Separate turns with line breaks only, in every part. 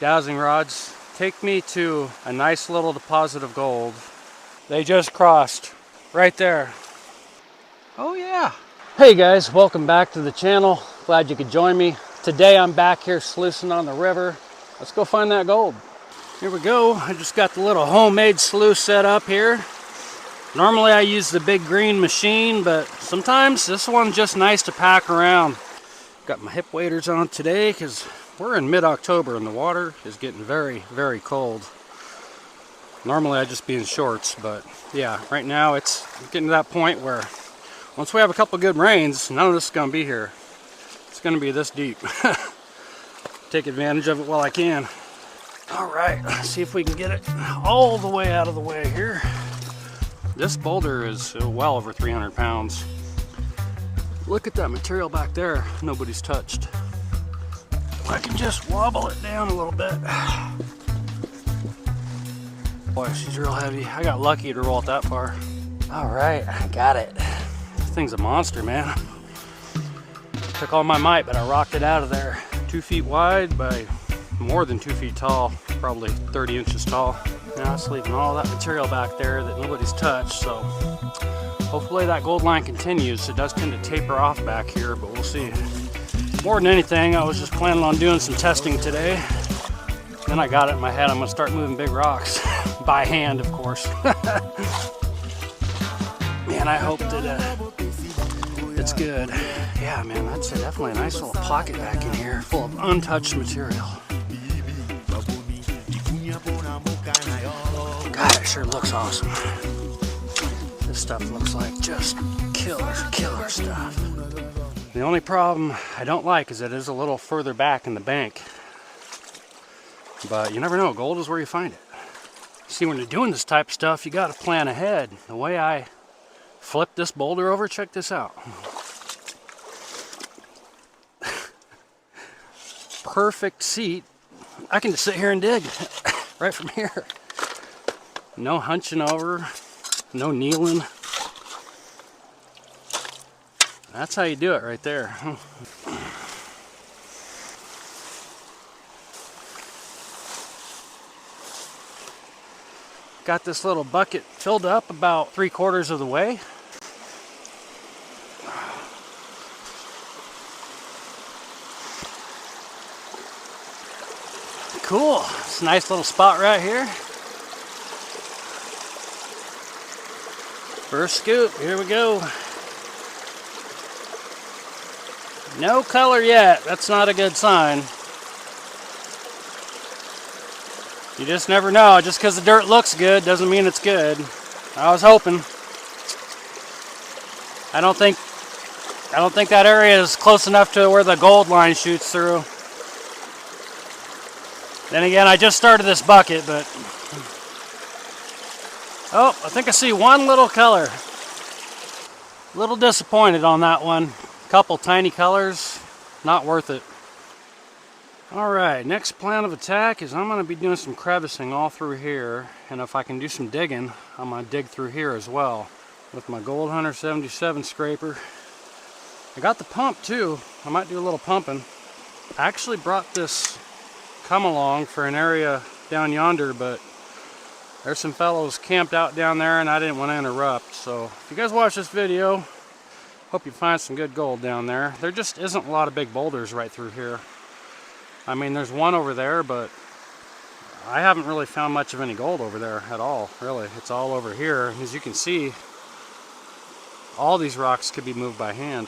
dowsing rods take me to a nice little deposit of gold. They just crossed right there. Oh yeah. Hey guys, welcome back to the channel. Glad you could join me. Today I'm back here sluicing on the river. Let's go find that gold. Here we go. I just got the little homemade sluice set up here. Normally I use the big green machine, but sometimes this one's just nice to pack around. Got my hip waders on today because we're in mid-October and the water is getting very, very cold. Normally I'd just be in shorts, but yeah, right now it's getting to that point where once we have a couple good rains, none of this is going to be here. It's going to be this deep. Take advantage of it while I can. Alright, let's see if we can get it all the way out of the way here. This boulder is well over 300 pounds. Look at that material back there, nobody's touched. I can just wobble it down a little bit. Boy, she's real heavy. I got lucky to roll it that far. Alright, I got it. This thing's a monster, man. Took all my might, but I rocked it out of there. 2 feet wide by more than 2 feet tall, probably 30 inches tall. Now it's leaving all that material back there that nobody's touched, so hopefully that gold line continues. It does tend to taper off back here, but we'll see. More than anything, I was just planning on doing some testing today. Then I got it in my head, I'm gonna start moving big rocks. By hand, of course. Man, I hope that it's good. Yeah, man, that's definitely a nice little pocket back in here full of untouched material. God, it sure looks awesome. This stuff looks like just killer stuff. The only problem I don't like is it is a little further back in the bank. But you never know, gold is where you find it. See, when you're doing this type of stuff, you gotta plan ahead. The way I flipped this boulder over, check this out. Perfect seat. I can just sit here and dig right from here. No hunching over, no kneeling. That's how you do it right there. Got this little bucket filled up about 3/4 of the way. Cool, it's a nice little spot right here. First scoop, here we go. No color yet, that's not a good sign. You just never know, just because the dirt looks good doesn't mean it's good. I was hoping. I don't think that area is close enough to where the gold line shoots through. Then again, I just started this bucket, but oh, I think I see one little color. A little disappointed on that one. Couple tiny colors, not worth it. Alright, next plan of attack is I'm going to be doing some crevicing all through here, and if I can do some digging, I'm going to dig through here as well with my Gold Hunter 77 scraper. I got the pump too. I might do a little pumping. I actually brought this come along for an area down yonder, but there's some fellows camped out down there and I didn't want to interrupt. So if you guys watch this video, hope you find some good gold down there. There just isn't a lot of big boulders right through here. I mean, there's one over there, but I haven't really found much of any gold over there at all, really. It's all over here. As you can see, all these rocks could be moved by hand.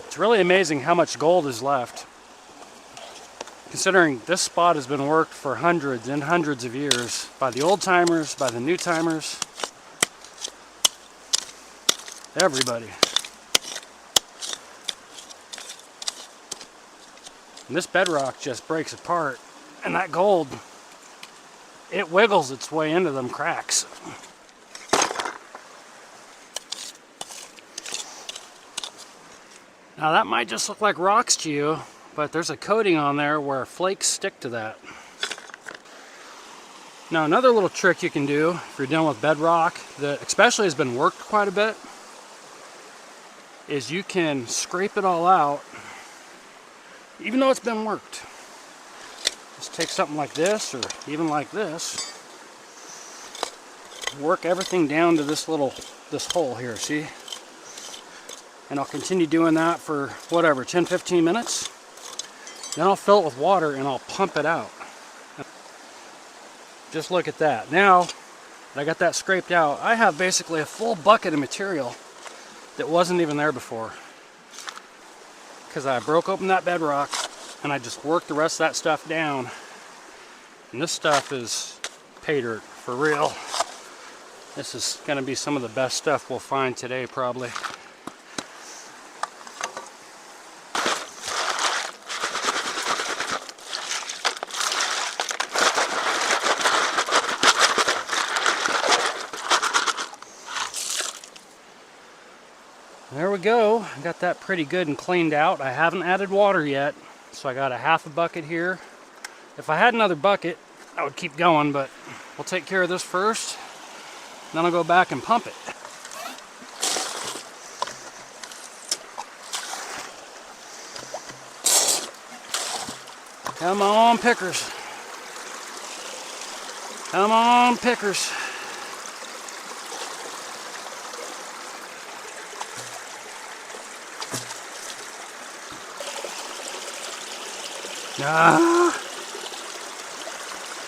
It's really amazing how much gold is left, considering this spot has been worked for hundreds and hundreds of years by the old timers, by the new timers, everybody. And this bedrock just breaks apart, and that gold, it wiggles its way into them cracks. Now that might just look like rocks to you, but there's a coating on there where flakes stick to that. Now another little trick you can do if you're dealing with bedrock that especially has been worked quite a bit is you can scrape it all out even though it's been worked. Just take something like this, or even like this, work everything down to this hole here, see? And I'll continue doing that for whatever, 10-15 minutes. Then I'll fill it with water and I'll pump it out. Just look at that. Now that I got that scraped out, I have basically a full bucket of material that wasn't even there before. Because I broke open that bedrock and I just worked the rest of that stuff down. And this stuff is pay dirt, for real. This is going to be some of the best stuff we'll find today, probably. There we go. I got that pretty good and cleaned out. I haven't added water yet, so I got a half a bucket here. If I had another bucket, I would keep going, but we'll take care of this first. Then I'll go back and pump it. Come on, pickers. Come on, pickers.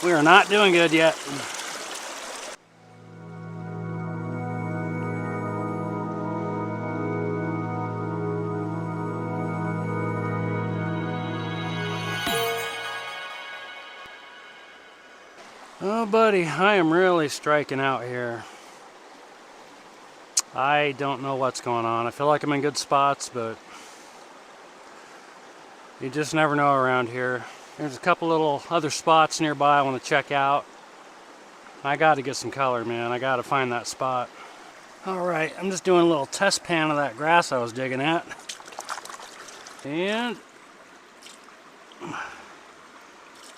We are not doing good yet. Oh, buddy, I am really striking out here. I don't know what's going on. I feel like I'm in good spots, but you just never know around here. There's a couple little other spots nearby I want to check out. I got to get some color, man. I got to find that spot. Alright, I'm just doing a little test pan of that grass I was digging at. And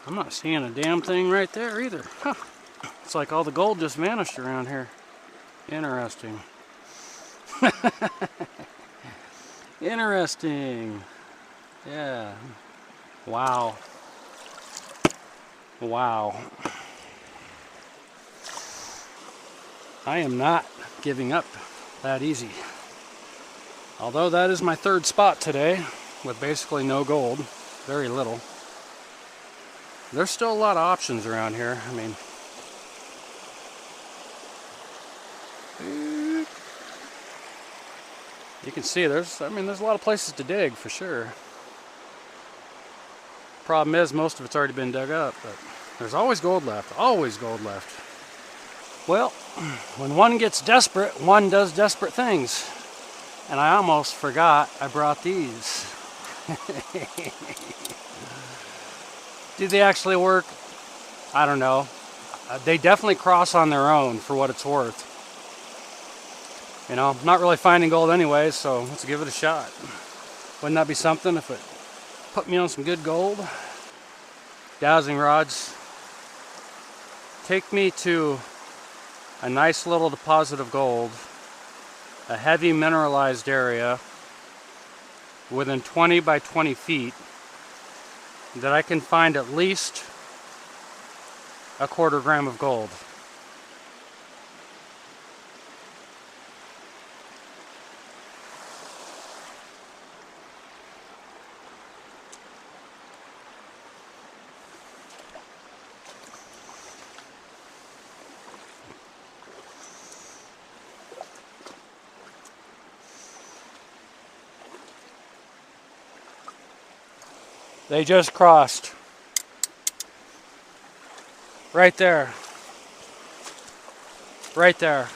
I'm not seeing a damn thing right there either. Huh. It's like all the gold just vanished around here. Interesting. Interesting. Yeah. Wow. Wow. I am not giving up that easy. Although that is my third spot today with basically no gold, very little. There's still a lot of options around here. I mean, you can see there's a lot of places to dig for sure. Problem is, most of it's already been dug up, but there's always gold left, always gold left. Well, when one gets desperate, one does desperate things. And I almost forgot I brought these. Do they actually work? I don't know. They definitely cross on their own for what it's worth. You know, I'm not really finding gold anyways, so let's give it a shot. Wouldn't that be something if it put me on some good gold? Dowsing rods. Take me to a nice little deposit of gold, a heavy mineralized area within 20 by 20 feet that I can find at least a 1/4 gram of gold. They just crossed. Right there. Right there.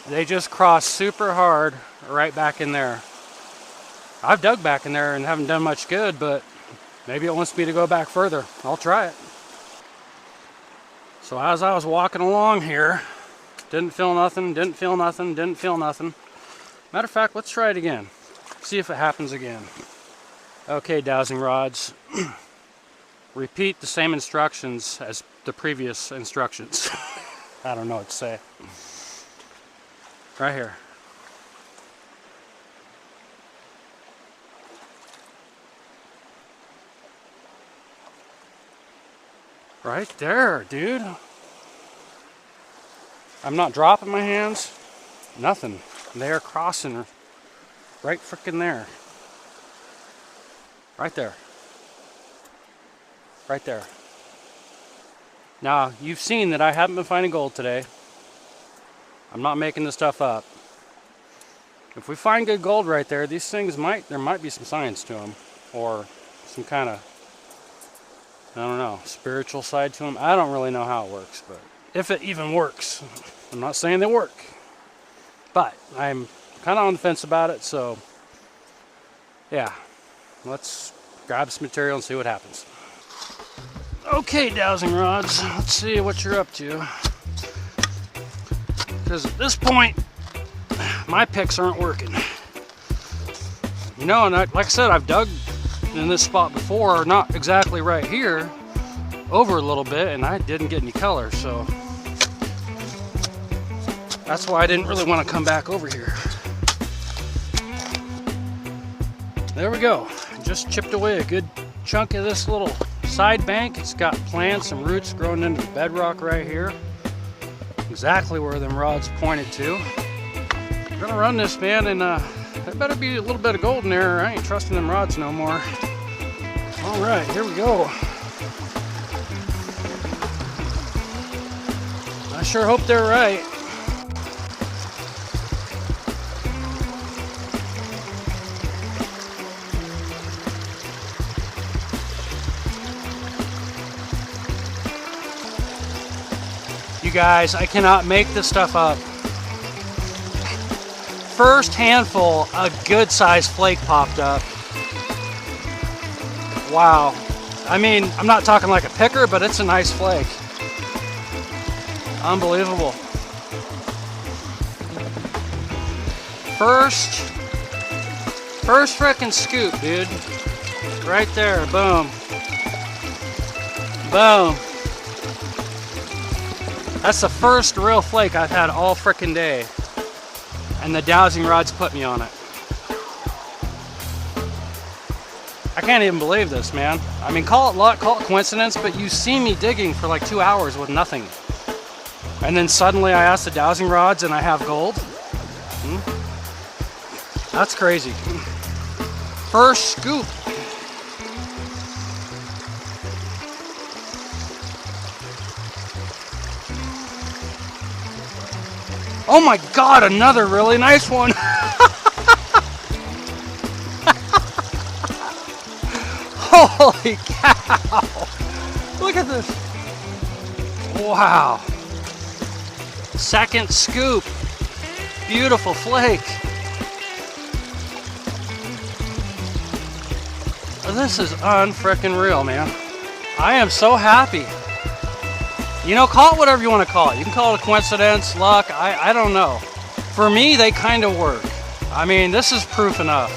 They just crossed super hard right back in there. I've dug back in there and haven't done much good, but maybe it wants me to go back further. I'll try it. So as I was walking along here, didn't feel nothing, didn't feel nothing, didn't feel nothing. Matter of fact, let's try it again. See if it happens again. Okay, dowsing rods. Repeat the same instructions as the previous instructions. I don't know what to say. Right here. Right there, dude. I'm not dropping my hands. Nothing. They are crossing right freaking there. Right there. Right there. Now, you've seen that I haven't been finding gold today. I'm not making this stuff up. If we find good gold right there, these things there might be some science to them. Or some kind of, I don't know, spiritual side to them. I don't really know how it works, but if it even works. I'm not saying they work. But I'm kind of on the fence about it, so yeah. Let's grab this material and see what happens. Okay, dowsing rods, let's see what you're up to. Because at this point, my picks aren't working. You know, and like I said, I've dug in this spot before, not exactly right here, over a little bit, and I didn't get any color, so that's why I didn't really want to come back over here. There we go. Just chipped away a good chunk of this little side bank. It's got plants and roots growing into the bedrock right here. Exactly where them rods pointed to. I'm gonna run this, man, and there better be a little bit of gold in there. I ain't trusting them rods no more. All right, here we go. I sure hope they're right. You guys, I cannot make this stuff up. First handful, a good sized flake popped up. Wow. I mean, I'm not talking like a picker, but it's a nice flake. Unbelievable. First frickin' scoop, dude. Right there, boom. Boom. That's the first real flake I've had all frickin' day. And the dowsing rods put me on it. I can't even believe this, man. I mean, call it luck, call it coincidence, but you see me digging for like 2 hours with nothing. And then suddenly I ask the dowsing rods and I have gold. That's crazy. First scoop. Oh my God, another really nice one. Holy cow. Look at this. Wow. Second scoop. Beautiful flake. This is unfrickin' real, man. I am so happy. You know, call it whatever you want to call it. You can call it a coincidence, luck, I don't know. For me, they kind of work. I mean, this is proof enough.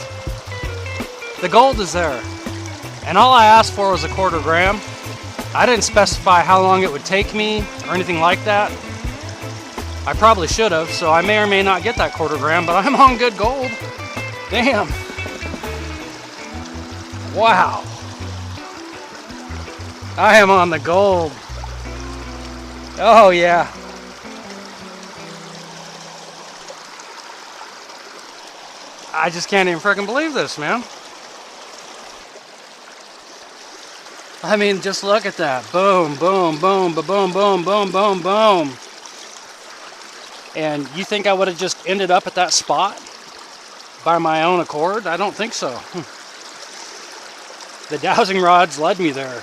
The gold is there. And all I asked for was a 1/4 gram. I didn't specify how long it would take me or anything like that. I probably should have, so I may or may not get that 1/4 gram, but I'm on good gold. Damn. Wow. I am on the gold. Oh yeah. I just can't even freaking believe this, man. I mean, just look at that. Boom, boom, boom, boom, boom, boom, boom, boom. And you think I would have just ended up at that spot by my own accord? I don't think so. The dowsing rods led me there.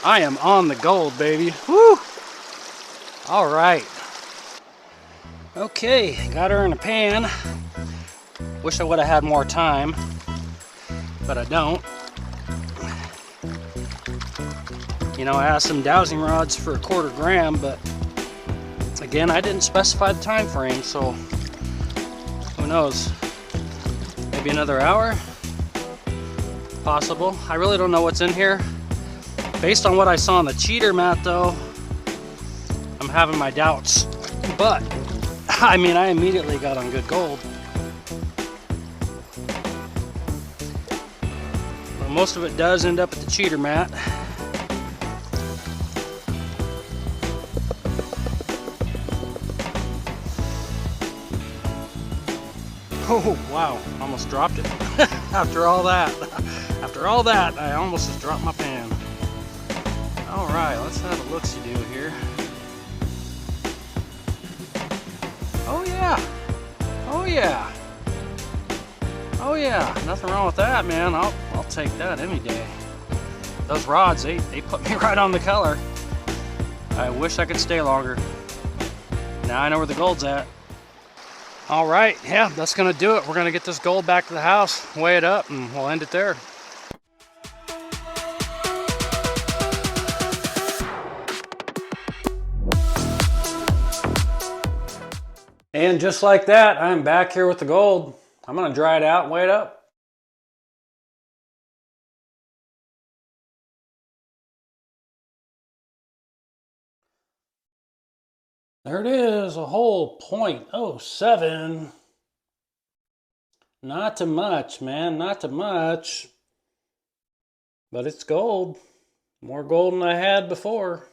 I am on the gold, baby. Woo! All right. Okay, got her in a pan. Wish I would have had more time, but I don't. You know, I asked some dowsing rods for a 1/4 gram, but again, I didn't specify the time frame, so who knows? Maybe another hour? Possible. I really don't know what's in here. Based on what I saw on the cheater mat, though, I'm having my doubts. But, I mean, I immediately got on good gold. Well, most of it does end up at the cheater mat. Oh, wow, almost dropped it. After all that, I almost just dropped my pan. All right, let's have a look-see-do here. Oh yeah, oh yeah, oh yeah, nothing wrong with that, man. I'll take that any day. Those rods, they put me right on the color. I wish I could stay longer. Now I know where the gold's at. All right, yeah, that's gonna do it. We're gonna get this gold back to the house, weigh it up, and we'll end it there. And just like that, I'm back here with the gold. I'm gonna dry it out and weigh it up. There it is, a whole 0.07. Not too much, man, not too much. But it's gold. More gold than I had before.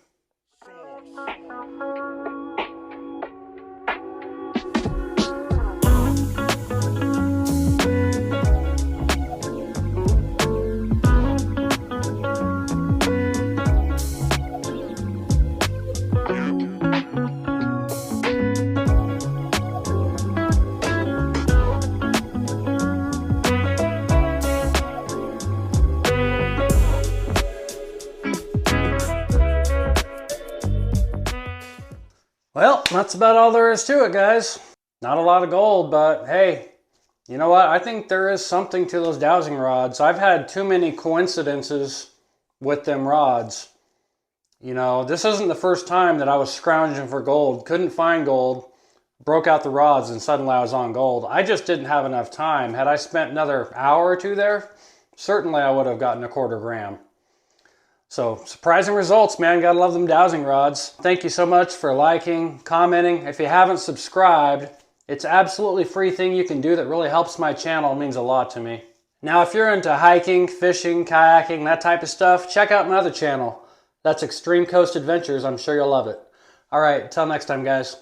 Well, that's about all there is to it, guys. Not a lot of gold, but hey, you know what? I think there is something to those dowsing rods. I've had too many coincidences with them rods. You know, this isn't the first time that I was scrounging for gold, couldn't find gold, broke out the rods, and suddenly I was on gold. I just didn't have enough time. Had I spent another hour or two there, certainly I would have gotten a 1/4 gram. So, surprising results, man. Gotta love them dowsing rods. Thank you so much for liking, commenting. If you haven't subscribed, it's an absolutely free thing you can do that really helps my channel. It means a lot to me. Now, if you're into hiking, fishing, kayaking, that type of stuff, check out my other channel. That's Extreme Coast Adventures. I'm sure you'll love it. All right, till next time, guys.